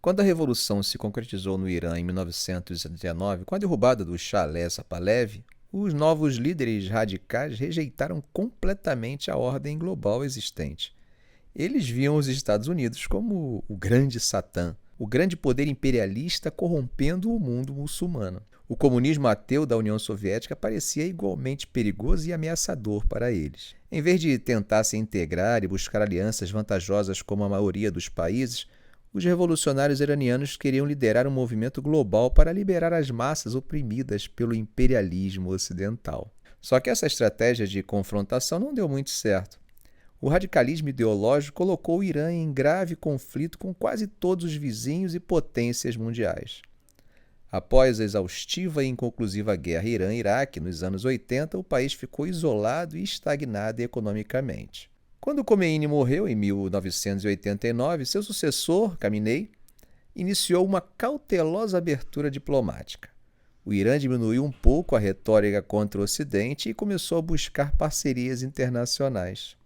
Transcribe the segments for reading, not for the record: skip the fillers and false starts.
Quando a revolução se concretizou no Irã em 1979, com a derrubada do Shah Sapalev, os novos líderes radicais rejeitaram completamente a ordem global existente. Eles viam os Estados Unidos como o grande Satã, o grande poder imperialista corrompendo o mundo muçulmano. O comunismo ateu da União Soviética parecia igualmente perigoso e ameaçador para eles. Em vez de tentar se integrar e buscar alianças vantajosas como a maioria dos países, os revolucionários iranianos queriam liderar um movimento global para liberar as massas oprimidas pelo imperialismo ocidental. Só que essa estratégia de confrontação não deu muito certo. O radicalismo ideológico colocou o Irã em grave conflito com quase todos os vizinhos e potências mundiais. Após a exaustiva e inconclusiva guerra Irã-Iraque nos anos 80, o país ficou isolado e estagnado economicamente. Quando Khomeini morreu em 1989, seu sucessor, Khamenei, iniciou uma cautelosa abertura diplomática. O Irã diminuiu um pouco a retórica contra o Ocidente e começou a buscar parcerias internacionais.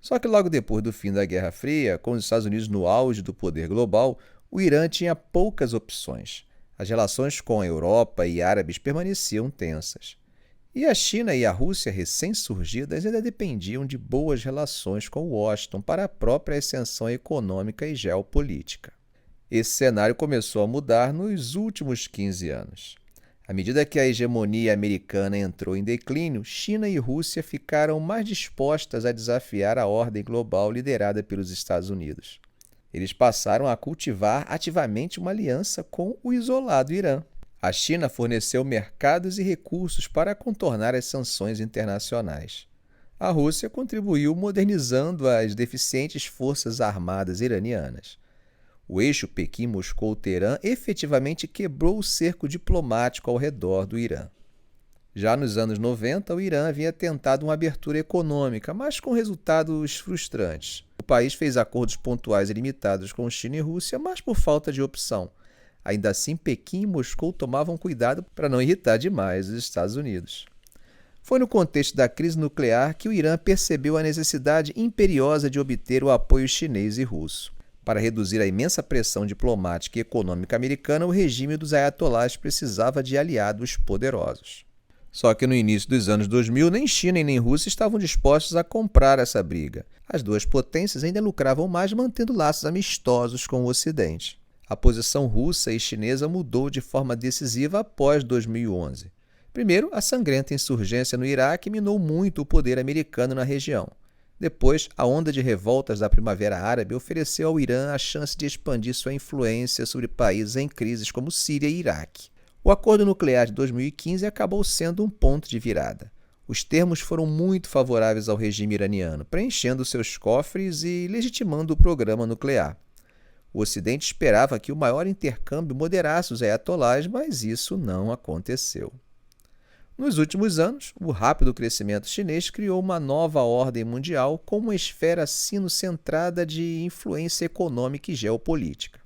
Só que logo depois do fim da Guerra Fria, com os Estados Unidos no auge do poder global, o Irã tinha poucas opções. As relações com a Europa e árabes permaneciam tensas. E a China e a Rússia, recém-surgidas, ainda dependiam de boas relações com Washington para a própria ascensão econômica e geopolítica. Esse cenário começou a mudar nos últimos 15 anos. À medida que a hegemonia americana entrou em declínio, China e Rússia ficaram mais dispostas a desafiar a ordem global liderada pelos Estados Unidos. Eles passaram a cultivar ativamente uma aliança com o isolado Irã. A China forneceu mercados e recursos para contornar as sanções internacionais. A Rússia contribuiu modernizando as deficientes forças armadas iranianas. O eixo Pequim-Moscou-Teherã efetivamente quebrou o cerco diplomático ao redor do Irã. Já nos anos 90, o Irã havia tentado uma abertura econômica, mas com resultados frustrantes. O país fez acordos pontuais e limitados com China e Rússia, mas por falta de opção. Ainda assim, Pequim e Moscou tomavam cuidado para não irritar demais os Estados Unidos. Foi no contexto da crise nuclear que o Irã percebeu a necessidade imperiosa de obter o apoio chinês e russo. Para reduzir a imensa pressão diplomática e econômica americana, o regime dos ayatolás precisava de aliados poderosos. Só que no início dos anos 2000, nem China e nem Rússia estavam dispostos a comprar essa briga. As duas potências ainda lucravam mais mantendo laços amistosos com o Ocidente. A posição russa e chinesa mudou de forma decisiva após 2011. Primeiro, a sangrenta insurgência no Iraque minou muito o poder americano na região. Depois, a onda de revoltas da Primavera Árabe ofereceu ao Irã a chance de expandir sua influência sobre países em crises como Síria e Iraque. O acordo nuclear de 2015 acabou sendo um ponto de virada. Os termos foram muito favoráveis ao regime iraniano, preenchendo seus cofres e legitimando o programa nuclear. O Ocidente esperava que o maior intercâmbio moderasse os ayatolás, mas isso não aconteceu. Nos últimos anos, o rápido crescimento chinês criou uma nova ordem mundial com uma esfera sino-centrada de influência econômica e geopolítica.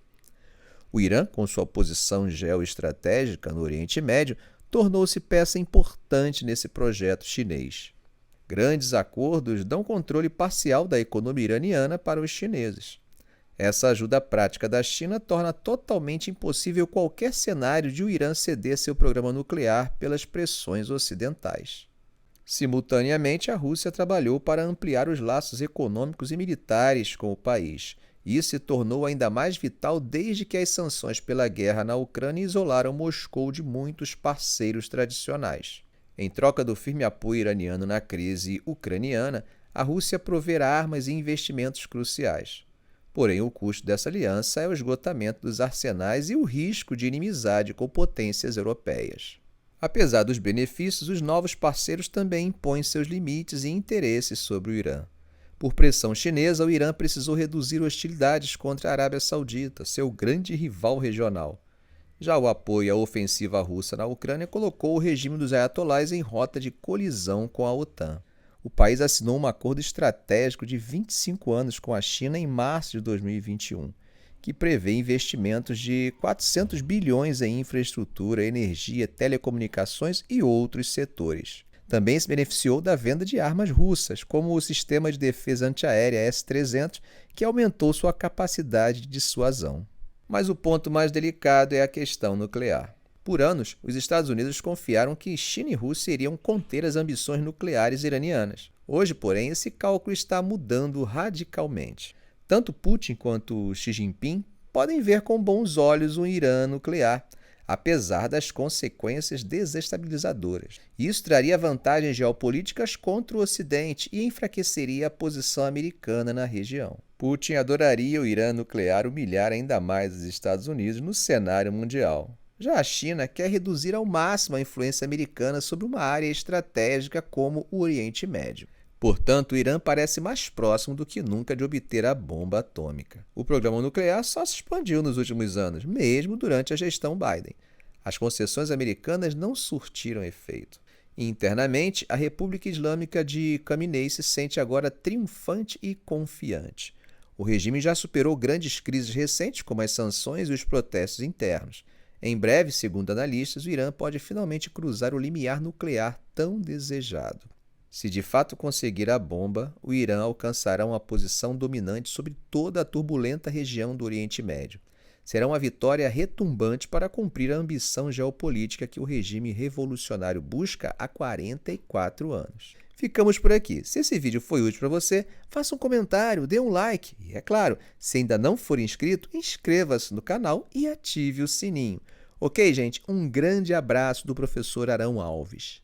O Irã, com sua posição geoestratégica no Oriente Médio, tornou-se peça importante nesse projeto chinês. Grandes acordos dão controle parcial da economia iraniana para os chineses. Essa ajuda prática da China torna totalmente impossível qualquer cenário de o Irã ceder seu programa nuclear pelas pressões ocidentais. Simultaneamente, a Rússia trabalhou para ampliar os laços econômicos e militares com o país. Isso se tornou ainda mais vital desde que as sanções pela guerra na Ucrânia isolaram Moscou de muitos parceiros tradicionais. Em troca do firme apoio iraniano na crise ucraniana, a Rússia proverá armas e investimentos cruciais. Porém, o custo dessa aliança é o esgotamento dos arsenais e o risco de inimizade com potências europeias. Apesar dos benefícios, os novos parceiros também impõem seus limites e interesses sobre o Irã. Por pressão chinesa, o Irã precisou reduzir hostilidades contra a Arábia Saudita, seu grande rival regional. Já o apoio à ofensiva russa na Ucrânia colocou o regime dos ayatolás em rota de colisão com a OTAN. O país assinou um acordo estratégico de 25 anos com a China em março de 2021, que prevê investimentos de 400 bilhões em infraestrutura, energia, telecomunicações e outros setores. Também se beneficiou da venda de armas russas, como o sistema de defesa antiaérea S-300, que aumentou sua capacidade de dissuasão. Mas o ponto mais delicado é a questão nuclear. Por anos, os Estados Unidos confiaram que China e Rússia iriam conter as ambições nucleares iranianas. Hoje, porém, esse cálculo está mudando radicalmente. Tanto Putin quanto Xi Jinping podem ver com bons olhos um Irã nuclear, apesar das consequências desestabilizadoras. Isso traria vantagens geopolíticas contra o Ocidente e enfraqueceria a posição americana na região. Putin adoraria o Irã nuclear humilhar ainda mais os Estados Unidos no cenário mundial. Já a China quer reduzir ao máximo a influência americana sobre uma área estratégica como o Oriente Médio. Portanto, o Irã parece mais próximo do que nunca de obter a bomba atômica. O programa nuclear só se expandiu nos últimos anos, mesmo durante a gestão Biden. As concessões americanas não surtiram efeito. Internamente, a República Islâmica de Khamenei se sente agora triunfante e confiante. O regime já superou grandes crises recentes, como as sanções e os protestos internos. Em breve, segundo analistas, o Irã pode finalmente cruzar o limiar nuclear tão desejado. Se de fato conseguir a bomba, o Irã alcançará uma posição dominante sobre toda a turbulenta região do Oriente Médio. Será uma vitória retumbante para cumprir a ambição geopolítica que o regime revolucionário busca há 44 anos. Ficamos por aqui. Se esse vídeo foi útil para você, faça um comentário, dê um like e, é claro, se ainda não for inscrito, inscreva-se no canal e ative o sininho. Ok, gente? Um grande abraço do professor Arão Alves.